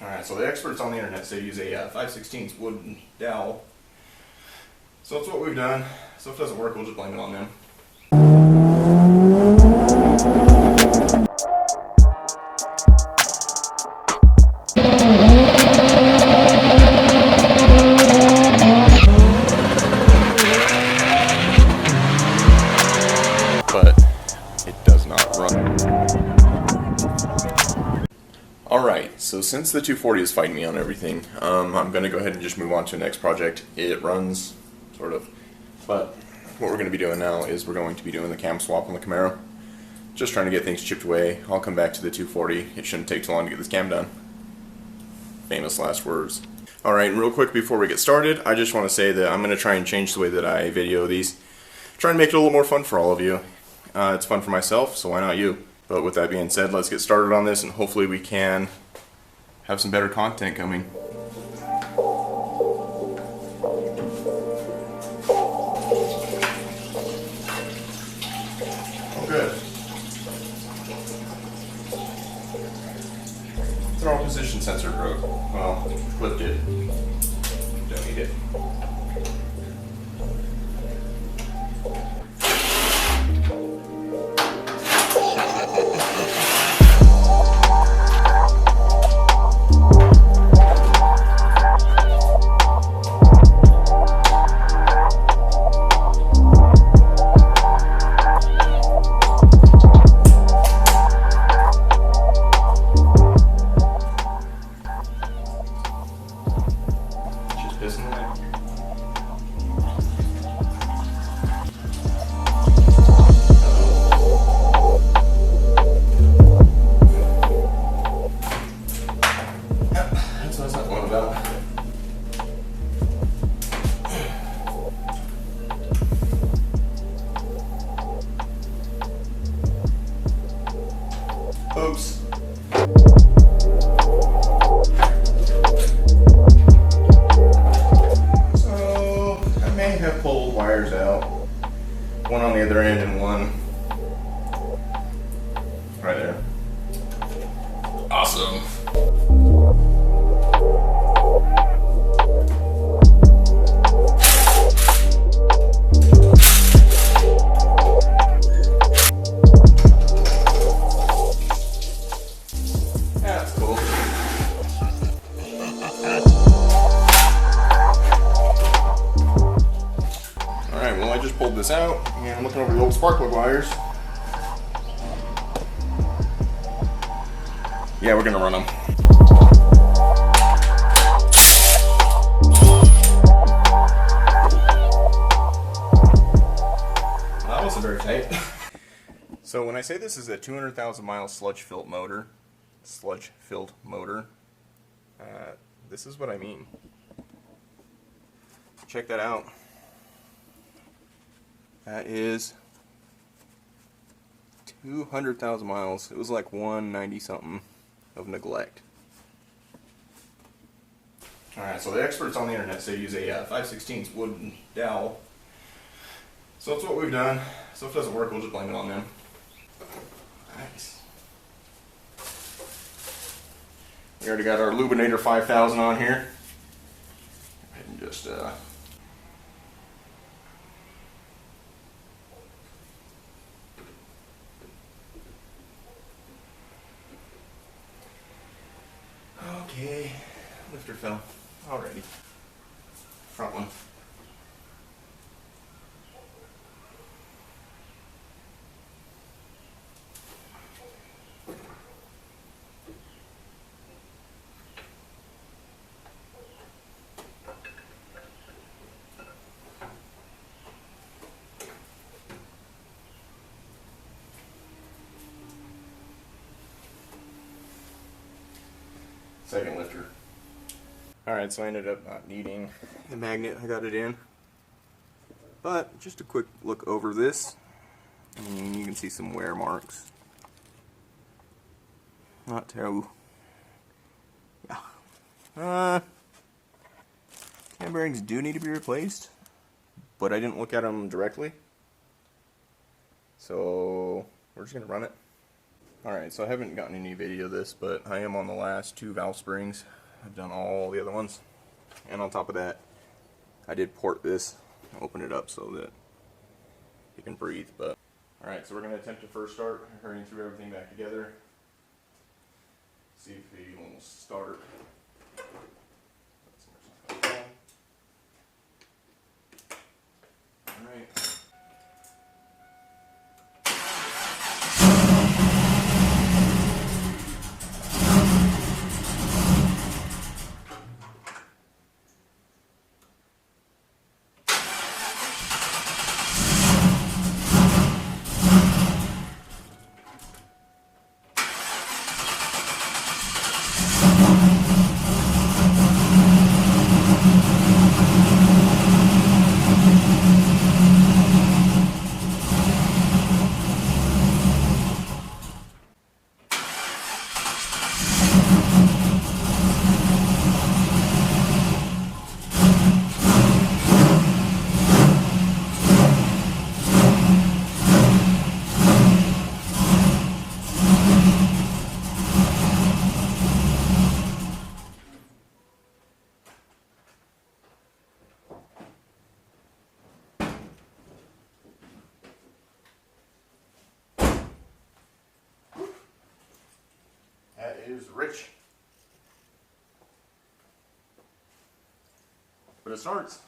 Alright, so the experts on the internet say use a 5/16 wooden dowel. So that's what we've done. So if it doesn't work, we'll just blame it on them. But it does not run. Alright, so since the 240 is fighting me on everything, I'm going to go ahead and just move on to the next project. It runs, sort of, but what we're going to be doing now is we're going to be doing the cam swap on the Camaro. Just trying to get things chipped away. I'll come back to the 240. It shouldn't take too long to get this cam done. Famous last words. Alright, real quick before we get started, I just want to say that I'm going to try and change the way that I video these. Try and make it a little more fun for all of you. It's fun for myself, so why not you? But with that being said, let's get started on this and hopefully we can have some better content coming. Oh good. Throttle position sensor broke. Well, flipped it. Don't need it. Oops. So, I may have pulled wires out. One on the other end and one right there. Awesome. Pulled this out and I'm looking over the old spark plug wires. Yeah, we're gonna run them. That wasn't very tight. So when I say this is a 200,000 mile sludge-filled motor, this is what I mean. Check that out. That is 200,000 miles. It was like 190 something of neglect. Alright, so the experts on the internet say use a 5/16 wooden dowel. So that's what we've done. So if it doesn't work, we'll just blame it on them. Nice. We already got our Lubinator 5000 on here. Go ahead and just okay, lifter fell already. Front one. Second lifter. Alright, so I ended up not needing the magnet. I got it in. But just a quick look over this. I mean, you can see some wear marks. Not terrible. Yeah. Cam bearings do need to be replaced, but I didn't look at them directly. So we're just gonna run it. Alright, so I haven't gotten any video of this, but I am on the last 2 valve springs. I've done all the other ones. And on top of that, I did port this, open it up so that it can breathe. But alright, so we're going to attempt to first start, hurrying through everything back together. See if he will start. Alright. That is rich. But it starts.